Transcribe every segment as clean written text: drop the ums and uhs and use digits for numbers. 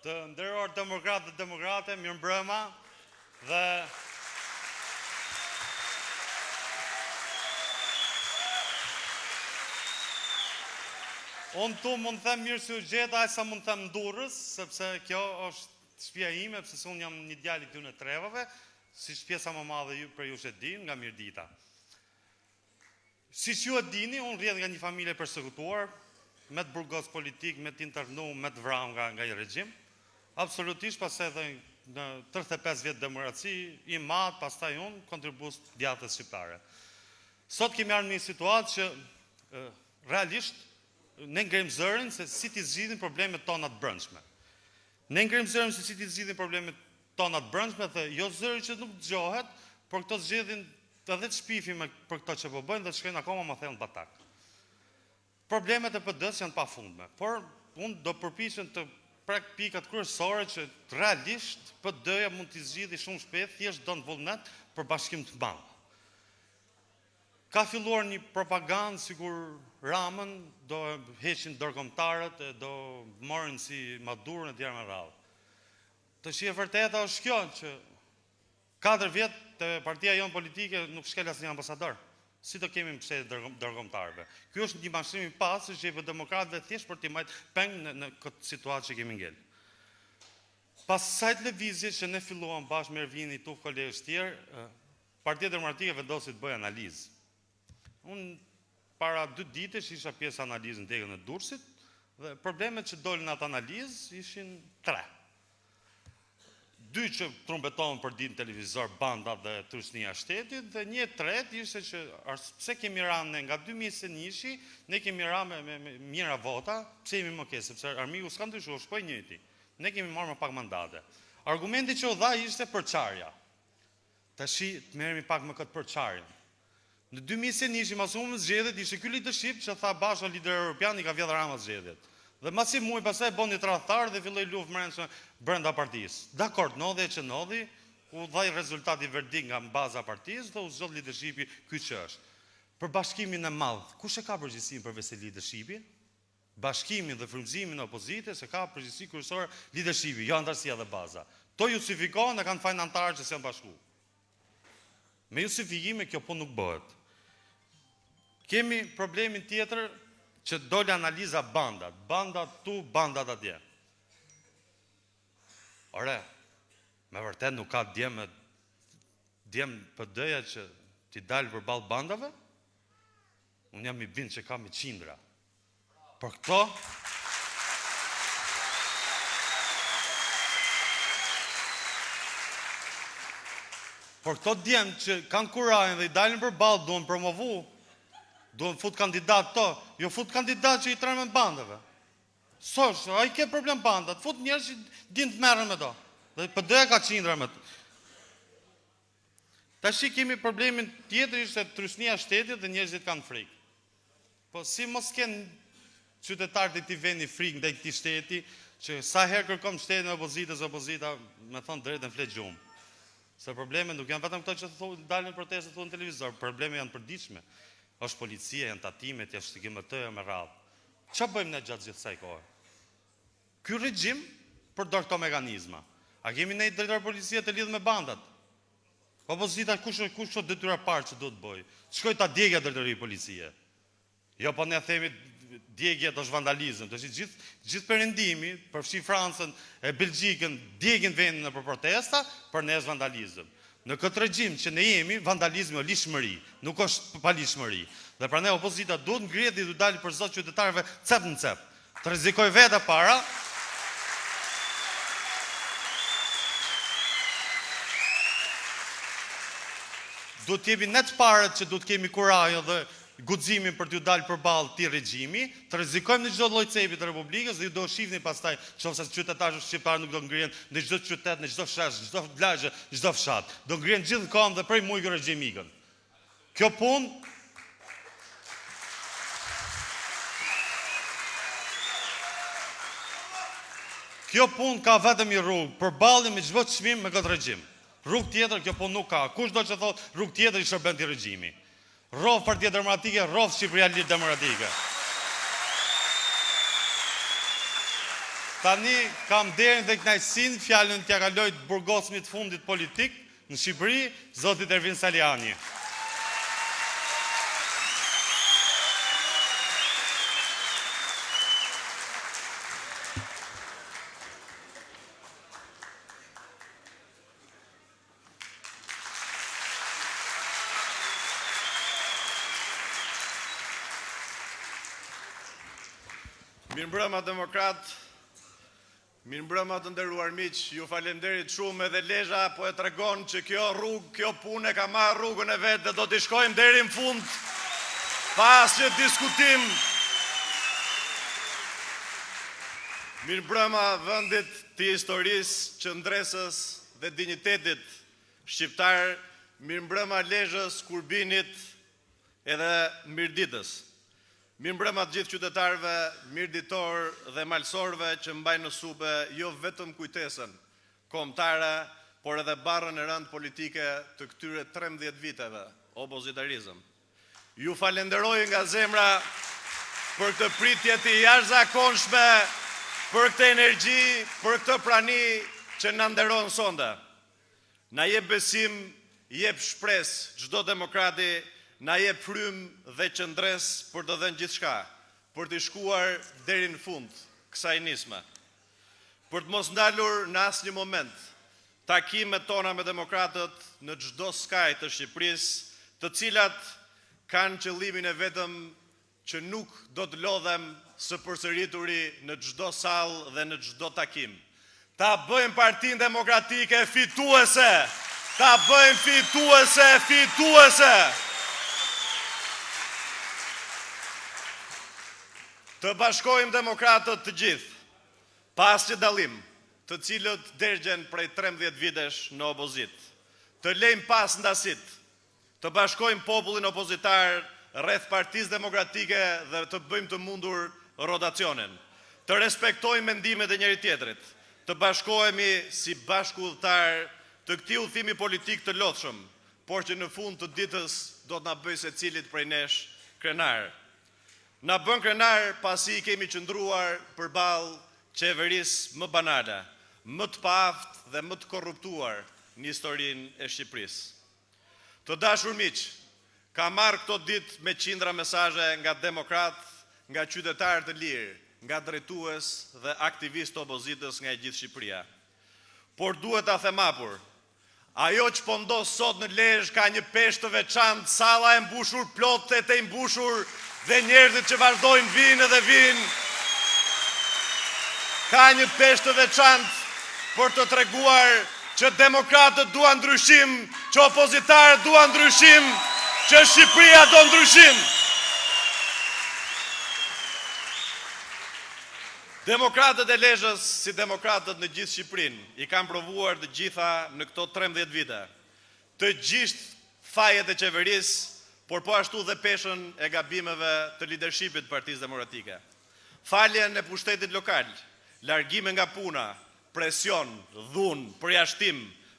Të nderuar demokratë dhe demokrate, mirëmbrëma dhe unë tu mund të them mirë si u gjeta, sa mund të them Durrës, sepse kjo është shtëpia ime, sepse unë jam një djalë i këtyre trevave, si pjesa më madhe për ju që din, nga Mirdita. Siç ju e dini, unë rrjedh nga një familje persekutuar, me të burgos politik, me të internu, me të vrarë nga i regjim. Absolutisht, pastaj edhe në 35 vjet demokraci, i madh, pastaj unë kontribues djathtës shqiptare. Sot kemi ardhur në një situatë që realisht ne ngrem zërin se si t'i zgjidhim problemet tona të brendshme. Ne ngrem zërin se si t'i zgjidhim problemet tona të brendshme dhe jo zëri që nuk dëgjohet, por këto zgjedhin edhe të shpifim për këto që po bëjnë dhe të shkojnë akoma më thellë në batak. Problemet e PD-s janë pafundme, por unë do përpiqem të prek pikat kryesore që realisht PD-ja mund t'i zgjidhë shumë shpejt, thjesht do në vullnet për bashkim të madh. Ka filluar një propagandë sikur Ramën do heqin ndërkombëtarët, do marrin si Madurën e tjerë me radhë. Të që e vërteta është kjo që 4 vjet të partia jonë politike nuk shkel asnjë ambasador. Si do kemi mbështetje ndërkombëtarëve? Ky është një mashtrimi i pastër që jep demokratëve thjesht për t'i marrë peng në këtë situatë që kemi ngel. Pas kësaj lëvizje që ne filluam bashkë me Ervinin i tuf kolegës tjerë, Partia Demokratike vendosi të bëjë analizë. Unë para 2 ditësh isha pjesë analizë në degën e Durrësit dhe problemet që dolën në atë analizë ishin 3. 2 që trumbetohen për ditë në televizor, banda dhe trusnia e shtetit, dhe një tretë ishte që pse kemi rënë ne nga 2021, ne kemi rënë me mira vota, pse jemi më keq, sepse armiku s'ka ndryshuar, shpoj njëjti. Ne kemi marrë më pak mandate. Argumenti që u dha ishte përçarja. Tashi të merremi pak me këtë përçarje. Në 2021 mas humës zgjedhjet ishte ky leadership që tha bashkë lider europian i ka vjedhur Rama zgjedhjet. Dhe masi muaj pastaj bën një tradhtar dhe filloi luftë brendshme brenda partisë. Dakor, ndodhi që ndodhi, u dhaj rezultati verdikt nga baza e partisë dhe u zgjodh leadershipi ky që është. Për bashkimin e madh, kush e ka përgjegjësinë përveç leadershipi? Bashkimin dhe frymëzimin e opozitës e ka përgjegjësi kryesore leadershipi, jo antarësia dhe baza. To justifikohen dhe kanë fajin antarë që s'janë bashku. Me justifikime kjo po nuk bëhet. Kemi problemin tjetër që dole analiza bandat. Bandat tu, bandat atje. Ore, me vërtet nuk ka djemë PD-ja që t'i dalë për balë bandave? Unë jam i bindë që kam i qindra. Për këto... Por këto djemë që kanë kurajnë dhe i dalën për balë, duhen promovu, duhen fut kandidat to, jo fut kandidat që i tremen bandave. Sosh, a i ke problem bandat, fut njerës që din të merren me to. Dhe PD-ja ka qindra me to. Tashi kemi problemin tjetër ishte trusnia e shtetit dhe njerëzit kanë frikë. Po si mos kenë qytetarët e këtij vendi frikë ndaj këtij shteti, që sa herë kërkom shtetin e opozitës, opozita me thon drejtën flet gjumë. Se problemet nuk janë vetëm këto që dalin protestat në televizor, problemet janë përditshme. Është policia, janë tatimet, janë shtigimëtëja me radhë. Ç'a bëjmë ne gjatë gjithë kësaj kohe? Ky regjim përdor këto mekanizma. A kemi ne drejtor policie të lidhur me bandat? Opozita kush është detyra parë që duhet bëj? Shkoj ta djegja drejtori i policie. Jo po ne themi djegja është vandalizëm. Tash gjithë perëndimi, përfshi Francën e Belgjikën, djegin vendin për protesta, për ne është vandalizëm. Në këtë regjim që ne jemi, vandalizmi o lishmëri, nuk është pa lishmëri. Dhe pra ne opozita duhet ngrihet dhe du dalë për zot qytetarëve cep në cep. Të rrezikoj vetë para. Duhet t'jemi ne të parët që duhet kemi kurajo dhe guximin për t'ju dalë përballë këtij regjimi, të rrezikojmë në çdo lloj cepi të Republikës dhe ju do shihni pastaj nëse qytetarët shqiptarë nuk do ngrihen në çdo qytet, në çdo shesë, çdo plazh, çdo fshat. Do ngrihen gjithkohë dhe prej mujë regjimikën. Kjo punë ka vetëm një rrugë, përballje me çdo çmim me këtë regjim. Rrugë tjetër kjo punë nuk ka. Kush do të thotë rrugë tjetër i shërben ti regjimi? Rrov Partia Demokratike, rrov Shqipëria Ligjë Demokratike. Tani kam derin dhe kënaqësinë fjalën t'ja kaloj të burgosmit fundit politik në Shqipëri, zotit Ervin Saliani. Mirëmbrëma demokrat, mirëmbrëma të nderuar miq, ju falenderit shumë edhe Lezha po e tregon që kjo rrugë, kjo punë ka marrë rrugën e vet dhe do t'i shkojmë deri në fund pas që diskutim. Mirëmbrëma vendit të historisë, qëndresës dhe dinjitetit shqiptar, mirëmbrëma Lezhës, Kurbinit edhe Mirditës. Mirëmbrëma të gjithë qytetarëve, mirëditor dhe malsorëve që mbajnë në sube jo vetëm kujtesën kombëtare, por edhe barrën e rëndë politike të këtyre 13 viteve opozitarizëm. Ju falenderoj nga zemra për këtë pritje të jashtëzakonshme, për këtë energji, për këtë prani që na nderon sonte. Na jep besim, jep shpresë çdo demokrati, na jep frymë dhe qëndres për të dhënë gjithçka, për të shkuar deri në fund kësaj nisme. Për të mos ndalur në asnjë moment takimet tona me demokratët në çdo skaj të Shqipërisë, të cilat kanë qëllimin e vetëm që nuk do të lodhem së përsërituri në çdo sallë dhe në çdo takim. Ta bëjmë Partinë Demokratike fituese, ta bëjmë fituese. Të bashkojmë demokratët të gjithë, pas që dallim, të cilët dërgjen prej 13 vitesh në opozit, të lejmë pas ndasit, të bashkojmë popullin opozitar rreth Partisë Demokratike dhe të bëjmë të mundur rotacionin, të respektojmë mendimet e njëri tjetrit, të bashkohemi si bashkëudhëtar të këtij udhëtimi politik të lodhshëm, por që në fund të ditës do të na bëjë secilit prej nesh krenar. Na bën krenar pasi kemi qëndruar përballë qeverisë më banale, më të paaftë dhe më të korruptuar në historinë e Shqipërisë. Të dashur miq, kam marrë këto ditë me qindra mesazhe nga demokratë, nga qytetarë të lirë, nga drejtues dhe aktivistë opozitës nga e gjithë Shqipëria. Por duhet ta them hapur, ajo që po ndos sot në Lezhë ka një peshë të veçantë, salla e mbushur plot, e mbushur dhe njerëzit që vazhdojnë vinë dhe vinë. Ka një peshë të veçantë për të treguar që demokratët duan ndryshim, që opozitarët duan ndryshim, që Shqipëria do ndryshim. Demokratët e Lezhës, si demokratët në gjithë Shqipërinë, i kanë provuar të gjitha në këto 13 vite. Të gjithë fajet e qeverisë, por po ashtu dhe peshën e gabimeve të leadershipit Partisë Demokratike. Faljen e pushtetit lokal, largime nga puna, presion, dhunë, përjashtim,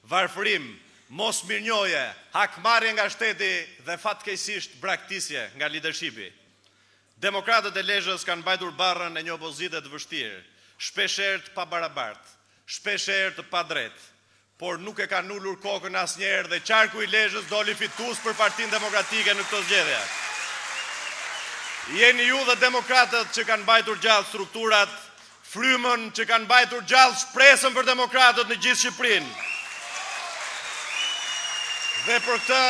varfërim, mos mirënjohje, hakmarrje nga shteti dhe fatkeqësisht braktisje nga leadershipi. Demokratët e Lezhës kanë mbajtur barrën e një opozite të vështirë, shpeshherë të pabarabartë, shpeshherë të padrejtë, por nuk e kanë ulur kokën asnjëherë dhe qarku i Lezhës doli fitues për Partinë Demokratike në këto zgjedhje. Jeni ju dhe demokratët që kanë mbajtur gjallë strukturat, frymën që kanë mbajtur gjallë shpresën për demokratët në gjithë Shqipërinë. Dhe për këtë